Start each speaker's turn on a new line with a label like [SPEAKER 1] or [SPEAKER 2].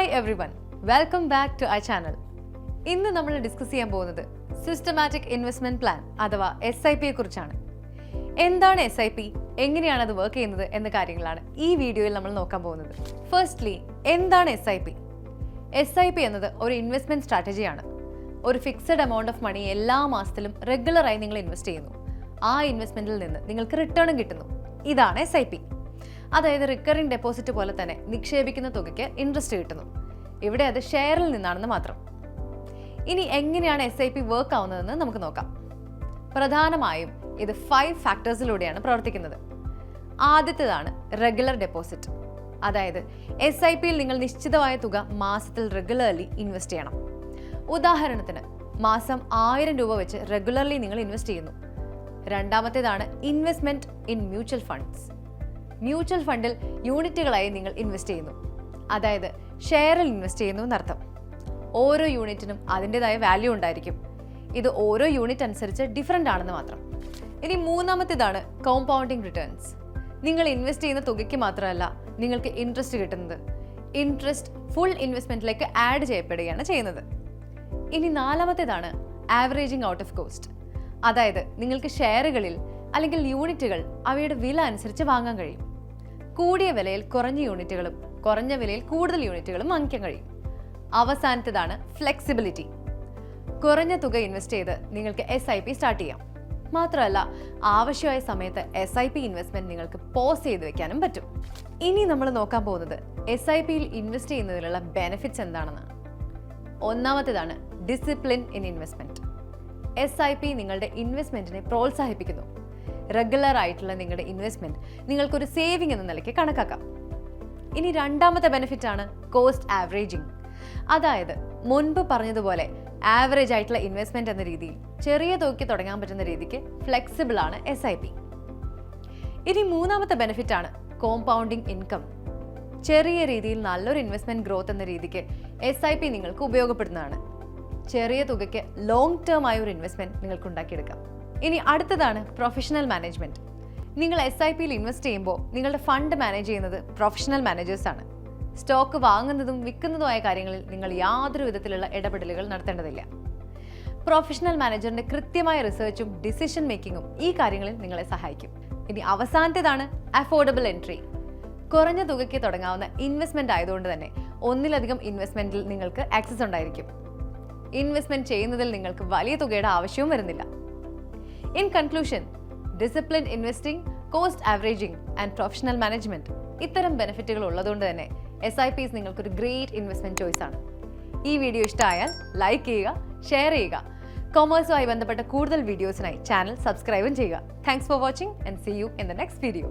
[SPEAKER 1] Hi everyone, welcome back to our channel. ഇന്ന് നമ്മൾ discuss ചെയ്യാൻ പോകുന്നത് സിസ്റ്റമാറ്റിക് ഇൻവെസ്റ്റ്മെന്റ് പ്ലാൻ അഥവാ SIP യെ കുറിച്ചാണ്. എന്താണ് SIP, എങ്ങനെയാണ് അത് വർക്ക് ചെയ്യുന്നത് എന്ന കാര്യങ്ങളാണ് ഈ വീഡിയോയിൽ നമ്മൾ നോക്കാൻ പോകുന്നത്. ഫസ്റ്റ്ലി, എന്താണ് SIP? SIP എന്നത് ഒരു ഇൻവെസ്റ്റ്മെന്റ് സ്ട്രാറ്റജിയാണ്. ഒരു ഫിക്സഡ് എമൗണ്ട് ഓഫ് മണി എല്ലാ മാസത്തിലും റെഗുലറായി നിങ്ങൾ ഇൻവെസ്റ്റ് ചെയ്യുന്നു. ആ ഇൻവെസ്റ്റ്മെന്റിൽ നിന്ന് നിങ്ങൾക്ക് റിട്ടേണും കിട്ടുന്നു. ഇതാണ് SIP. അതായത് റിക്കറിംഗ് ഡെപ്പോസിറ്റ് പോലെ തന്നെ നിക്ഷേപിക്കുന്ന തുകയ്ക്ക് ഇൻട്രസ്റ്റ് കിട്ടുന്നു. ഇവിടെ അത് ഷെയറിൽ നിന്നാണെന്ന് മാത്രം. ഇനി എങ്ങനെയാണ് SIP വർക്ക് ആവുന്നതെന്ന് നമുക്ക് നോക്കാം. പ്രധാനമായും ഇത് 5 ഫാക്ടേഴ്സിലൂടെയാണ് പ്രവർത്തിക്കുന്നത്. ആദ്യത്തേതാണ് റെഗുലർ ഡെപ്പോസിറ്റ്. അതായത് SIPയിൽ നിങ്ങൾ നിശ്ചിതമായ തുക മാസത്തിൽ റെഗുലർലി ഇൻവെസ്റ്റ് ചെയ്യണം. ഉദാഹരണത്തിന് മാസം 1000 രൂപ വെച്ച് റെഗുലർലി നിങ്ങൾ ഇൻവെസ്റ്റ് ചെയ്യുന്നു. രണ്ടാമത്തേതാണ് investment in mutual funds. Mutual ഫണ്ടിൽ യൂണിറ്റുകളായി നിങ്ങൾ ഇൻവെസ്റ്റ് ചെയ്യുന്നു. അതായത് ഷെയറിൽ ഇൻവെസ്റ്റ് ചെയ്യുന്നു എന്നർത്ഥം. ഓരോ യൂണിറ്റിനും അതിൻ്റെതായ വാല്യൂ ഉണ്ടായിരിക്കും. ഇത് ഓരോ യൂണിറ്റ് അനുസരിച്ച് ഡിഫറൻ്റ് ആണെന്ന് മാത്രം. ഇനി മൂന്നാമത്തേതാണ് കോമ്പൗണ്ടിങ് റിട്ടേൺസ്. നിങ്ങൾ ഇൻവെസ്റ്റ് ചെയ്യുന്ന തുകയ്ക്ക് മാത്രമല്ല നിങ്ങൾക്ക് ഇൻട്രസ്റ്റ് കിട്ടുന്നത്. ഇൻട്രസ്റ്റ് ഫുൾ ഇൻവെസ്റ്റ്മെന്റിലേക്ക് ആഡ് ചെയ്യപ്പെടുകയാണ് ചെയ്യുന്നത്. ഇനി നാലാമത്തേതാണ് ആവറേജിങ് ഔട്ട് ഓഫ് കോസ്റ്റ്. അതായത് നിങ്ങൾക്ക് ഷെയറുകളിൽ അല്ലെങ്കിൽ യൂണിറ്റുകൾ അവയുടെ വില അനുസരിച്ച് വാങ്ങാൻ കഴിയും. കൂടിയ വിലയിൽ കുറഞ്ഞ യൂണിറ്റുകളും കുറഞ്ഞ വിലയിൽ കൂടുതൽ യൂണിറ്റുകളും വാങ്ങിക്കാൻ കഴിയും. അവസാനത്തേതാണ് ഫ്ലെക്സിബിലിറ്റി. കുറഞ്ഞ തുക ഇൻവെസ്റ്റ് ചെയ്ത് നിങ്ങൾക്ക് SIP സ്റ്റാർട്ട് ചെയ്യാം. മാത്രമല്ല ആവശ്യമായ സമയത്ത് SIP ഇൻവെസ്റ്റ്മെന്റ് നിങ്ങൾക്ക് പോസ് ചെയ്ത് വെക്കാനും പറ്റും. ഇനി നമ്മൾ നോക്കാൻ പോകുന്നത് SIPയിൽ ഇൻവെസ്റ്റ് ചെയ്യുന്നതിലുള്ള ബെനിഫിറ്റ്സ് എന്താണെന്നാണ്. ഒന്നാമത്തേതാണ് ഡിസിപ്ലിൻ ഇൻ ഇൻവെസ്റ്റ്മെന്റ്. SIP നിങ്ങളുടെ ഇൻവെസ്റ്റ്മെന്റിനെ പ്രോത്സാഹിപ്പിക്കുന്നു. റെഗുലർ ആയിട്ടുള്ള നിങ്ങളുടെ ഇൻവെസ്റ്റ്മെന്റ് നിങ്ങൾക്കൊരു സേവിംഗ് എന്ന നിലയ്ക്ക് കണക്കാക്കാം. ഇനി രണ്ടാമത്തെ ബെനിഫിറ്റ് ആണ് കോസ്റ്റ് ആവറേജിങ്. അതായത് മുൻപ് പറഞ്ഞതുപോലെ ആവറേജ് ആയിട്ടുള്ള ഇൻവെസ്റ്റ്മെന്റ് എന്ന രീതിയിൽ ചെറിയ തുകയ്ക്ക് തുടങ്ങാൻ പറ്റുന്ന രീതിക്ക് ഫ്ലെക്സിബിൾ ആണ് SIP. ഇനി മൂന്നാമത്തെ ബെനിഫിറ്റ് ആണ് കോമ്പൗണ്ടിങ് ഇൻകം. ചെറിയ രീതിയിൽ നല്ലൊരു ഇൻവെസ്റ്റ്മെന്റ് ഗ്രോത്ത് എന്ന രീതിക്ക് SIP നിങ്ങൾക്ക് ഉപയോഗപ്പെടുന്നതാണ്. ചെറിയ തുകയ്ക്ക് ലോങ് ടേം ആയ ഒരു ഇൻവെസ്റ്റ്മെന്റ് നിങ്ങൾക്ക് ഉണ്ടാക്കിയെടുക്കാം. ഇനി അടുത്തതാണ് പ്രൊഫഷണൽ മാനേജ്മെന്റ്. നിങ്ങൾ SIPയിൽ ഇൻവെസ്റ്റ് ചെയ്യുമ്പോൾ നിങ്ങളുടെ ഫണ്ട് മാനേജ് ചെയ്യുന്നത് പ്രൊഫഷണൽ മാനേജേഴ്സ് ആണ്. സ്റ്റോക്ക് വാങ്ങുന്നതും വിൽക്കുന്നതുമായ കാര്യങ്ങളിൽ നിങ്ങൾ യാതൊരു വിധത്തിലുള്ള ഇടപെടലുകൾ നടത്തേണ്ടതില്ല. പ്രൊഫഷണൽ മാനേജറിന്റെ കൃത്യമായ റിസർച്ചും ഡിസിഷൻ മേക്കിങ്ങും ഈ കാര്യങ്ങളിൽ നിങ്ങളെ സഹായിക്കും. ഇനി അവസാനത്തേതാണ് അഫോർഡബിൾ എൻട്രി. കുറഞ്ഞ തുകയ്ക്ക് തുടങ്ങാവുന്ന ഇൻവെസ്റ്റ്മെന്റ് ആയതുകൊണ്ട് തന്നെ ഒന്നിലധികം ഇൻവെസ്റ്റ്മെന്റിൽ നിങ്ങൾക്ക് ആക്സസ് ഉണ്ടായിരിക്കും. ഇൻവെസ്റ്റ്മെന്റ് ചെയ്യുന്നതിൽ നിങ്ങൾക്ക് വലിയ തുകയുടെ ആവശ്യവും വരുന്നില്ല. In conclusion, discipline investing, cost averaging and professional management ഇത്തരം ബെനിഫിറ്റുകൾ ഉള്ളതുകൊണ്ട് തന്നെ SIPs നിങ്ങൾക്കൊരു ഗ്രേറ്റ് ഇൻവെസ്റ്റ്മെന്റ് ചോയ്സ് ആണ്. ഈ വീഡിയോ ഇഷ്ടമായാൽ ലൈക്ക് ചെയ്യുക, ഷെയർ ചെയ്യുക. കൊമേഴ്സുമായി ബന്ധപ്പെട്ട കൂടുതൽ വീഡിയോസിനായി ചാനൽ സബ്സ്ക്രൈബും ചെയ്യുക. Thanks for watching and see you in the next video.